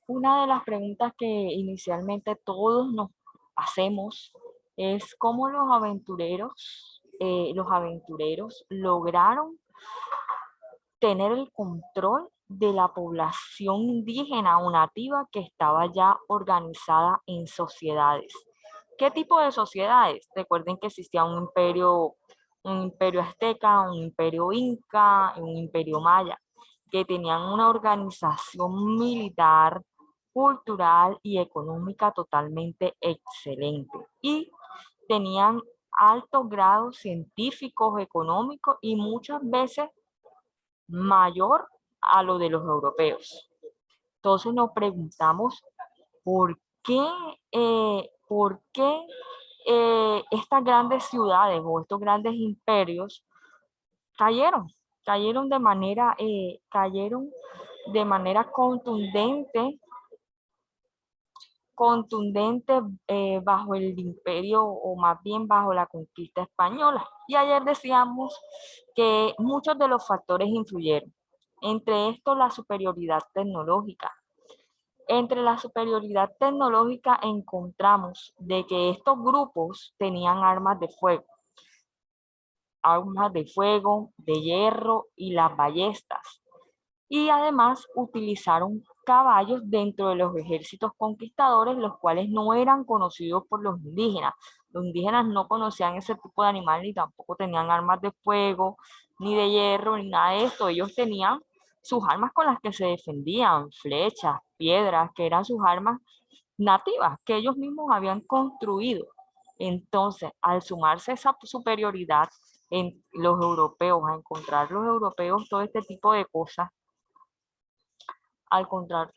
Una de las preguntas que inicialmente todos nos hacemos es cómo los aventureros lograron tener el control de la población indígena o nativa que estaba ya organizada en sociedades. ¿Qué tipo de sociedades? Recuerden que existía un imperio azteca, un imperio inca, un imperio maya, que tenían una organización militar, cultural y económica totalmente excelente. Y tenían altos grados científicos, económicos y muchas veces mayor a lo de los europeos. Entonces nos preguntamos por qué, estas grandes ciudades o estos grandes imperios cayeron, cayeron de manera contundente bajo el imperio o más bien bajo la conquista española. Y ayer decíamos que muchos de los factores influyeron, entre estos la superioridad tecnológica. Entre la superioridad tecnológica encontramos de que estos grupos tenían armas de fuego, de hierro y las ballestas. Y además utilizaron caballos dentro de los ejércitos conquistadores, los cuales no eran conocidos por los indígenas. Los indígenas no conocían ese tipo de animales ni tampoco tenían armas de fuego, ni de hierro, ni nada de esto. Ellos tenían sus armas con las que se defendían, flechas, piedras, que eran sus armas nativas, que ellos mismos habían construido. Entonces, al sumarse esa superioridad en los europeos, a encontrar los europeos todo este tipo de cosas, al encontrar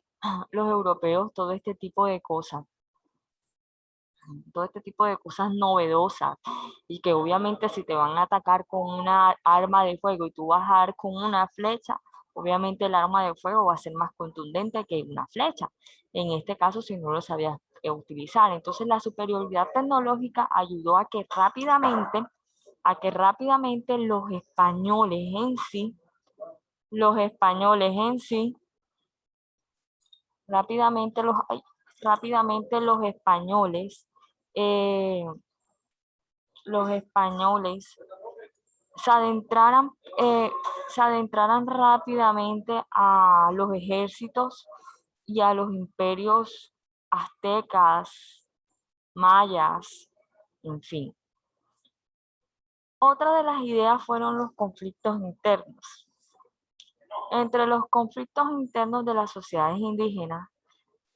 los europeos todo este tipo de cosas novedosas y que obviamente si te van a atacar con una arma de fuego y tú vas a dar con una flecha, obviamente el arma de fuego va a ser más contundente que una flecha. En este caso, si no lo sabías utilizar. Entonces la superioridad tecnológica ayudó a que rápidamente los españoles en sí, rápidamente los, ay, rápidamente eh, los españoles se adentraran, eh, se adentraran rápidamente a los ejércitos y a los imperios aztecas, mayas, en fin. Otra de las ideas fueron los conflictos internos. Entre los conflictos internos de las sociedades indígenas,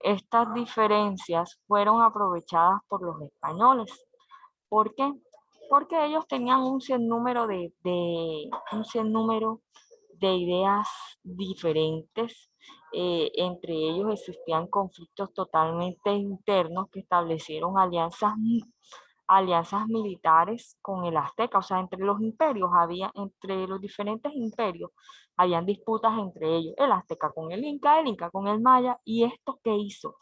estas diferencias fueron aprovechadas por los españoles. ¿Por qué? Porque ellos tenían un sinnúmero de ideas diferentes. Entre ellos existían conflictos totalmente internos que establecieron alianzas militares con el Azteca, o sea, entre los diferentes imperios, habían disputas entre ellos, el Azteca con el Inca con el Maya, y esto ¿qué hizo?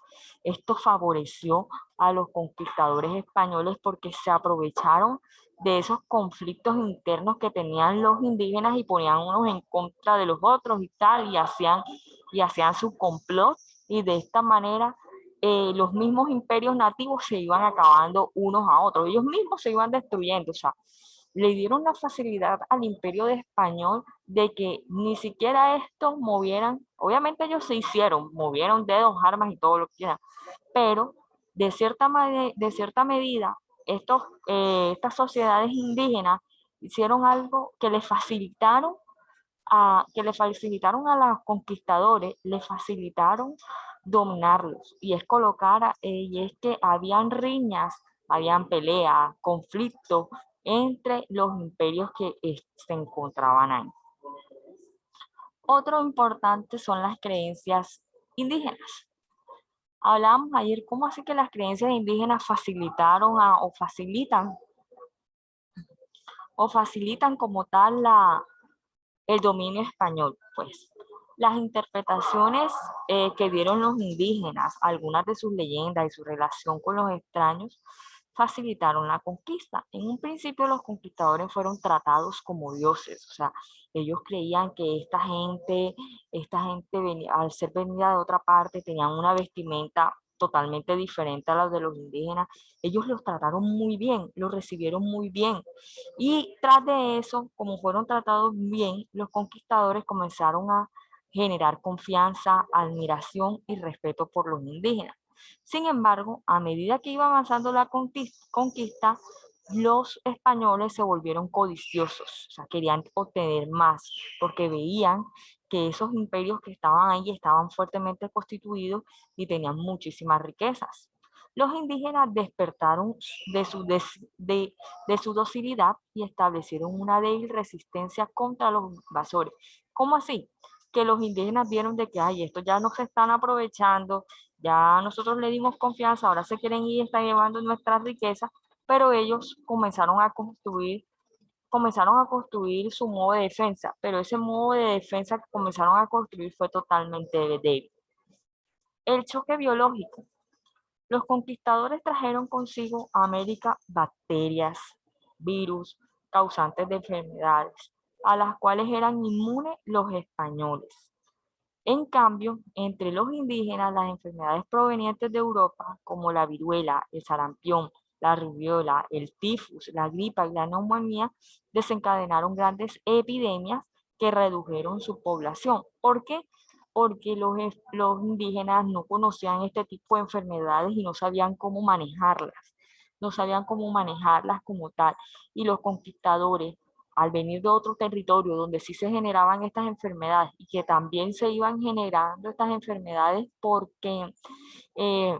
Esto favoreció a los conquistadores españoles porque se aprovecharon de esos conflictos internos que tenían los indígenas y ponían unos en contra de los otros y tal, y hacían su complot, y de esta manera los mismos imperios nativos se iban acabando unos a otros, ellos mismos se iban destruyendo, o sea, le dieron la facilidad al imperio de español de que ni siquiera estos movieran, obviamente ellos se hicieron, movieron dedos, armas y todo lo que quieran, pero de cierta medida estas sociedades indígenas hicieron algo que le facilitaron a los conquistadores, le facilitaron dominarlos, y y es que habían riñas, habían peleas, conflictos entre los imperios que se encontraban ahí. Otro importante son las creencias indígenas. Hablábamos ayer cómo así que las creencias indígenas facilitan como tal el dominio español. Pues las interpretaciones que dieron los indígenas, algunas de sus leyendas y su relación con los extraños, facilitaron la conquista. En un principio los conquistadores fueron tratados como dioses, o sea, ellos creían que esta gente venía, al ser venida de otra parte, tenían una vestimenta totalmente diferente a la de los indígenas. Ellos los trataron muy bien, los recibieron muy bien. Y tras de eso, como fueron tratados bien, los conquistadores comenzaron a generar confianza, admiración y respeto por los indígenas. Sin embargo, a medida que iba avanzando la conquista, los españoles se volvieron codiciosos, o sea, querían obtener más, porque veían que esos imperios que estaban ahí estaban fuertemente constituidos y tenían muchísimas riquezas. Los indígenas despertaron de su, de su docilidad y establecieron una débil resistencia contra los invasores. ¿Cómo así? Que los indígenas vieron de que, ay, estos ya no se están aprovechando, ya nosotros le dimos confianza, ahora se quieren ir y están llevando nuestras riquezas, pero ellos comenzaron a construir su modo de defensa, pero ese modo de defensa que comenzaron a construir fue totalmente débil. El choque biológico. Los conquistadores trajeron consigo a América bacterias, virus, causantes de enfermedades, a las cuales eran inmunes los españoles. En cambio, entre los indígenas, las enfermedades provenientes de Europa, como la viruela, el sarampión, la rubiola, el tifus, la gripa y la neumonía, desencadenaron grandes epidemias que redujeron su población. ¿Por qué? Porque los indígenas no conocían este tipo de enfermedades y no sabían cómo manejarlas. No sabían cómo manejarlas como tal. Y los conquistadores, al venir de otro territorio donde sí se generaban estas enfermedades y que también se iban generando estas enfermedades porque eh,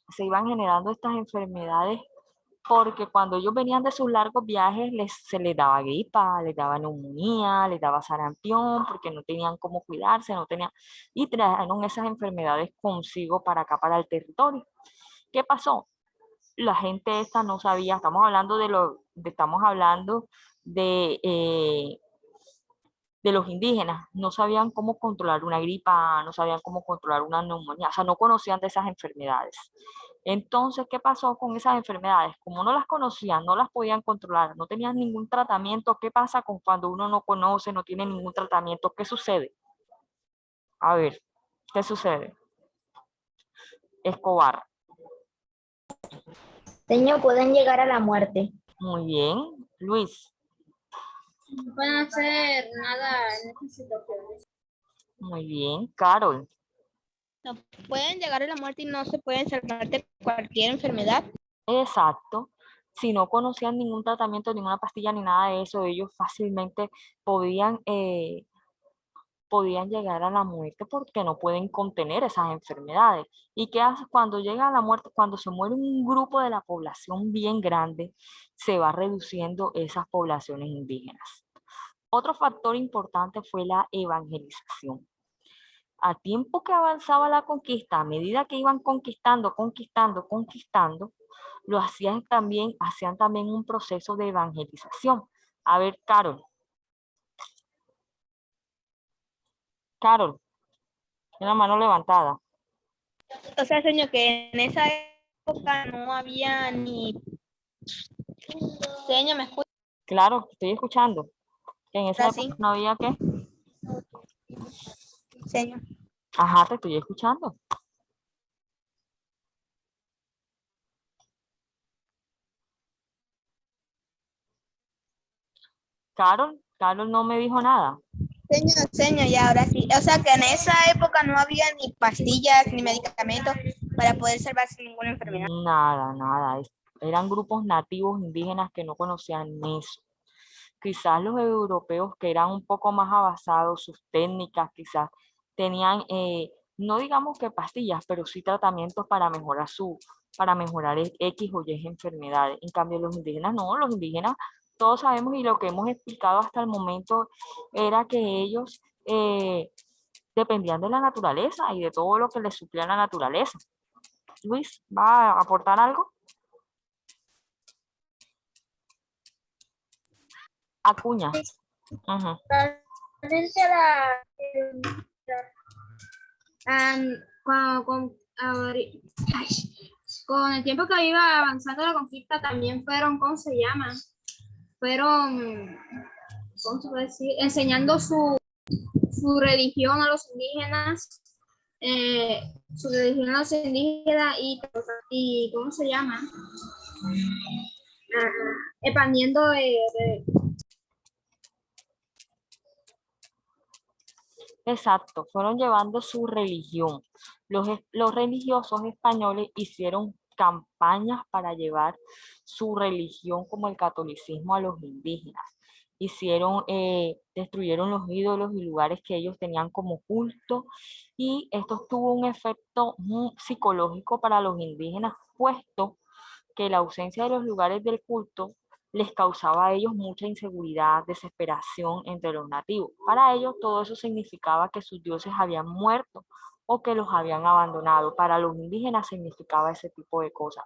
se iban generando estas enfermedades porque cuando ellos venían de sus largos viajes se les daba gripa, les daba neumonía, les daba sarampión, porque no tenían cómo cuidarse, no tenían, y trajeron esas enfermedades consigo para acá, para el territorio. ¿Qué pasó? La gente esta no sabía, estamos hablando de los indígenas, no sabían cómo controlar una gripa, no sabían cómo controlar una neumonía, o sea, no conocían de esas enfermedades. Entonces, ¿qué pasó con esas enfermedades? Como no las conocían, no las podían controlar, no tenían ningún tratamiento. ¿Qué pasa con cuando uno no conoce, no tiene ningún tratamiento? ¿Qué sucede? A ver, ¿qué sucede? Escobar. Señor, pueden llegar a la muerte. Muy bien. Luis. No pueden hacer nada en estas situaciones. Muy bien. Carol. No pueden llegar a la muerte y no se pueden salvar de cualquier enfermedad. Exacto. Si no conocían ningún tratamiento, ninguna pastilla ni nada de eso, ellos fácilmente podían, podían llegar a la muerte porque no pueden contener esas enfermedades. ¿Y qué hace cuando llega a la muerte? Cuando se muere un grupo de la población bien grande, se va reduciendo esas poblaciones indígenas. Otro factor importante fue la evangelización. A tiempo que avanzaba la conquista, a medida que iban conquistando, hacían también un proceso de evangelización. A ver, Carol, tiene la mano levantada. O sea, señor, que en esa época no había ni... Señor, ¿me escucha? Claro, estoy escuchando. Que en esa Así, época no había qué. señor. Ajá, te estoy escuchando. Carol no me dijo nada. Señor, y ahora sí. O sea, que en esa época no había ni pastillas ni medicamentos para poder salvarse de ninguna enfermedad. Nada. Eran grupos nativos indígenas que no conocían eso. Quizás los europeos que eran un poco más avanzados, sus técnicas quizás tenían, no digamos que pastillas, pero sí tratamientos para mejorar X o Y enfermedades. En cambio, los indígenas no, los indígenas, todos sabemos y lo que hemos explicado hasta el momento era que ellos dependían de la naturaleza y de todo lo que les suplía la naturaleza. Luis, ¿va a aportar algo? Acuña. Ujú. con el tiempo que iba avanzando la conquista también fueron, ¿cómo se llama? Fueron, ¿cómo se puede decir? Enseñando su religión a los indígenas, eh, su religión a los indígenas y ¿cómo se llama? Expandiendo Exacto, fueron llevando su religión. Los religiosos españoles hicieron campañas para llevar su religión como el catolicismo a los indígenas. Destruyeron los ídolos y lugares que ellos tenían como culto y esto tuvo un efecto muy psicológico para los indígenas, puesto que la ausencia de los lugares del culto les causaba a ellos mucha inseguridad, desesperación entre los nativos. Para ellos todo eso significaba que sus dioses habían muerto o que los habían abandonado. Para los indígenas significaba ese tipo de cosas.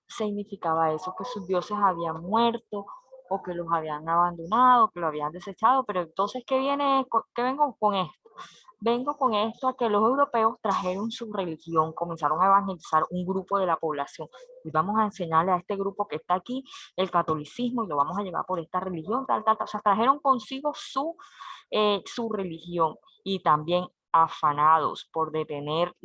Significaba eso, que sus dioses habían muerto o que los habían abandonado, que lo habían desechado. Pero entonces, ¿qué vengo con esto? Vengo con esto a que los europeos trajeron su religión, comenzaron a evangelizar un grupo de la población. Y vamos a enseñarle a este grupo que está aquí el catolicismo y lo vamos a llevar por esta religión, tal, tal, tal. O sea, trajeron consigo su religión y también afanados por detener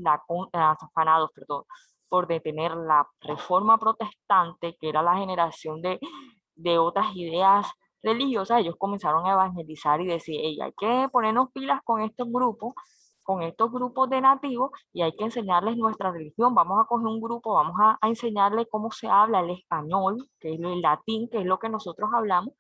afanados, perdón, por detener la reforma protestante, que era la generación de otras ideas religiosas. Ellos comenzaron a evangelizar y decir, hey, hay que ponernos pilas con estos grupos de nativos y hay que enseñarles nuestra religión. Vamos a coger un grupo, vamos a enseñarles cómo se habla el español, que es el latín, que es lo que nosotros hablamos,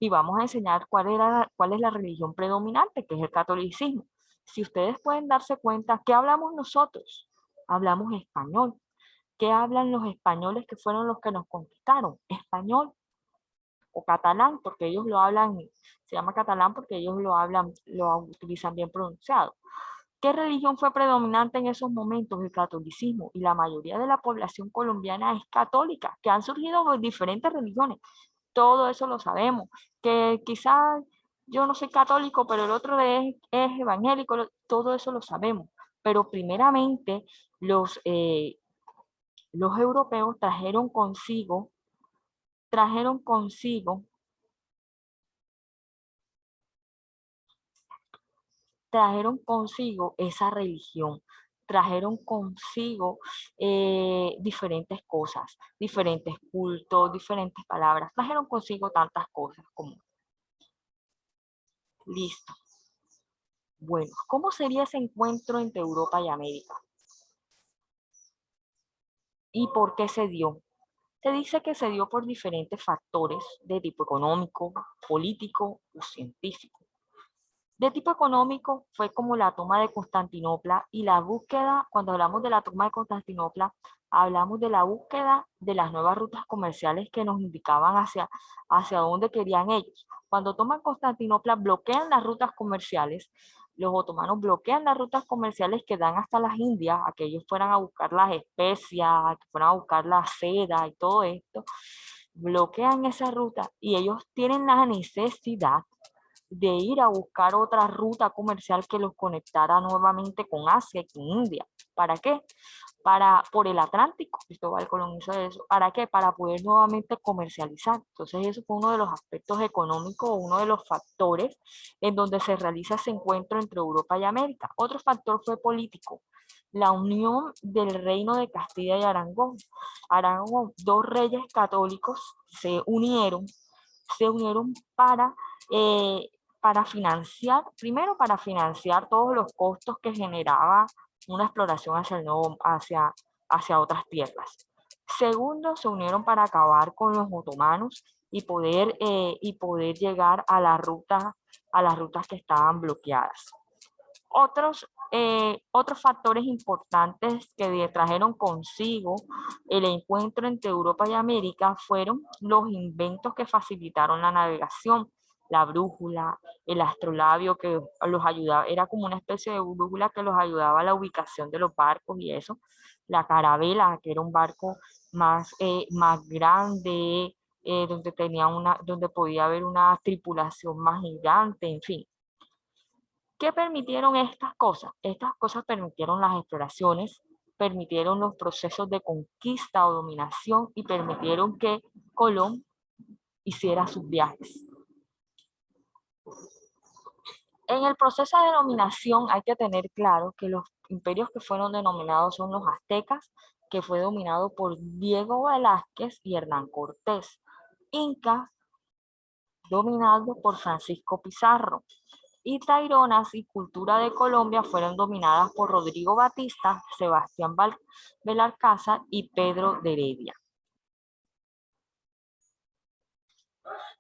y vamos a enseñar cuál es la religión predominante, que es el catolicismo. Si ustedes pueden darse cuenta, ¿qué hablamos nosotros? Hablamos español. ¿Qué hablan los españoles que fueron los que nos conquistaron? Español o catalán, porque ellos lo hablan, se llama catalán porque ellos lo hablan, lo utilizan bien pronunciado. ¿Qué religión fue predominante en esos momentos? El catolicismo. Y la mayoría de la población colombiana es católica, que han surgido diferentes religiones. Todo eso lo sabemos. Que quizás yo no soy católico, pero el otro es evangélico, todo eso lo sabemos. Pero primeramente los europeos trajeron consigo esa religión, trajeron consigo diferentes cosas, diferentes cultos, diferentes palabras, trajeron consigo tantas cosas como, listo. Bueno, ¿cómo sería ese encuentro entre Europa y América? ¿Y por qué se dio? Se dice que se dio por diferentes factores de tipo económico, político o científico. De tipo económico fue como la toma de Constantinopla y la búsqueda, cuando hablamos de la toma de Constantinopla, hablamos de la búsqueda de las nuevas rutas comerciales que nos indicaban hacia dónde querían ellos. Cuando toman Constantinopla, bloquean las rutas comerciales, los otomanos bloquean las rutas comerciales que dan hasta las Indias, a que ellos fueran a buscar las especias, a que fueran a buscar la seda y todo esto, bloquean esa ruta y ellos tienen la necesidad de ir a buscar otra ruta comercial que los conectara nuevamente con Asia y con India. ¿Para qué? Por el Atlántico, Cristóbal Colón hizo eso. ¿Para qué? Para poder nuevamente comercializar. Entonces eso fue uno de los aspectos económicos, uno de los factores en donde se realiza ese encuentro entre Europa y América. Otro factor fue político, la unión del reino de Castilla y Aragón. Aragón, dos reyes católicos se unieron para financiar, primero para financiar todos los costos que generaba una exploración hacia otras tierras. Segundo, se unieron para acabar con los otomanos y poder llegar a las rutas que estaban bloqueadas. Otros factores importantes que trajeron consigo el encuentro entre Europa y América fueron los inventos que facilitaron la navegación, la brújula, el astrolabio que los ayudaba, era como una especie de brújula que los ayudaba a la ubicación de los barcos y eso, la carabela, que era un barco más grande, donde podía haber una tripulación más gigante, en fin. ¿Qué permitieron estas cosas? Estas cosas permitieron las exploraciones, permitieron los procesos de conquista o dominación y permitieron que Colón hiciera sus viajes. En el proceso de dominación hay que tener claro que los imperios que fueron denominados son los aztecas, que fue dominado por Diego Velázquez y Hernán Cortés. Inca, dominado por Francisco Pizarro. Y Taironas y cultura de Colombia fueron dominadas por Rodrigo Batista, Sebastián Belalcázar y Pedro de Heredia.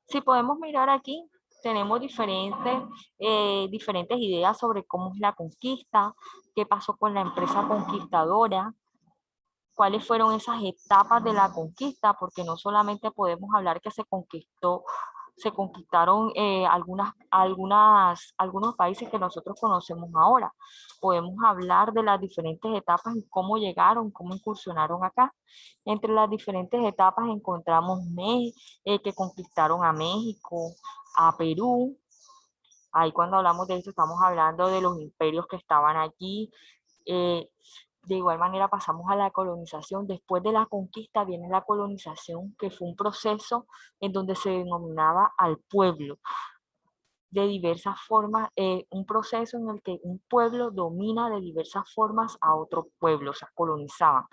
Si podemos mirar aquí, tenemos diferentes ideas sobre cómo es la conquista, qué pasó con la empresa conquistadora, cuáles fueron esas etapas de la conquista, porque no solamente podemos hablar que se conquistaron algunos países que nosotros conocemos ahora. Podemos hablar de las diferentes etapas y cómo llegaron, cómo incursionaron acá. Entre las diferentes etapas encontramos que conquistaron a México, a Perú. Ahí cuando hablamos de eso estamos hablando de los imperios que estaban allí. De igual manera pasamos a la colonización. Después de la conquista viene la colonización, que fue un proceso en donde se denominaba al pueblo de diversas formas, un proceso en el que un pueblo domina de diversas formas a otro pueblo, o sea, colonizaban.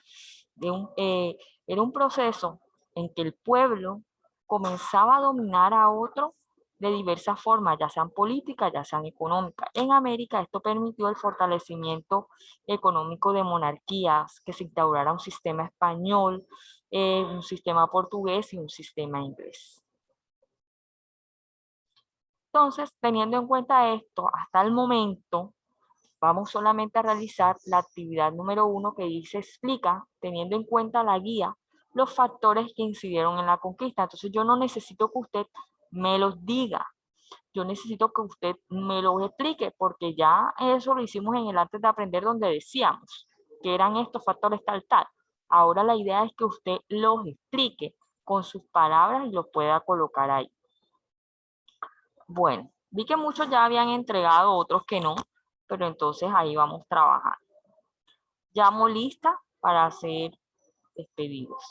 Era un proceso en que el pueblo comenzaba a dominar a otro de diversas formas, ya sean políticas, ya sean económicas. En América esto permitió el fortalecimiento económico de monarquías, que se instaurara un sistema español, un sistema portugués y un sistema inglés. Entonces, teniendo en cuenta esto, hasta el momento, vamos solamente a realizar la actividad número 1 que dice explica, teniendo en cuenta la guía, los factores que incidieron en la conquista. Entonces, yo no necesito que usted me los diga. Yo necesito que usted me los explique, porque ya eso lo hicimos en el antes de aprender, donde decíamos que eran estos factores tal. Ahora la idea es que usted los explique con sus palabras y los pueda colocar ahí. Bueno, vi que muchos ya habían entregado, otros que no, pero entonces ahí vamos a trabajar. Llamo lista para ser despedidos.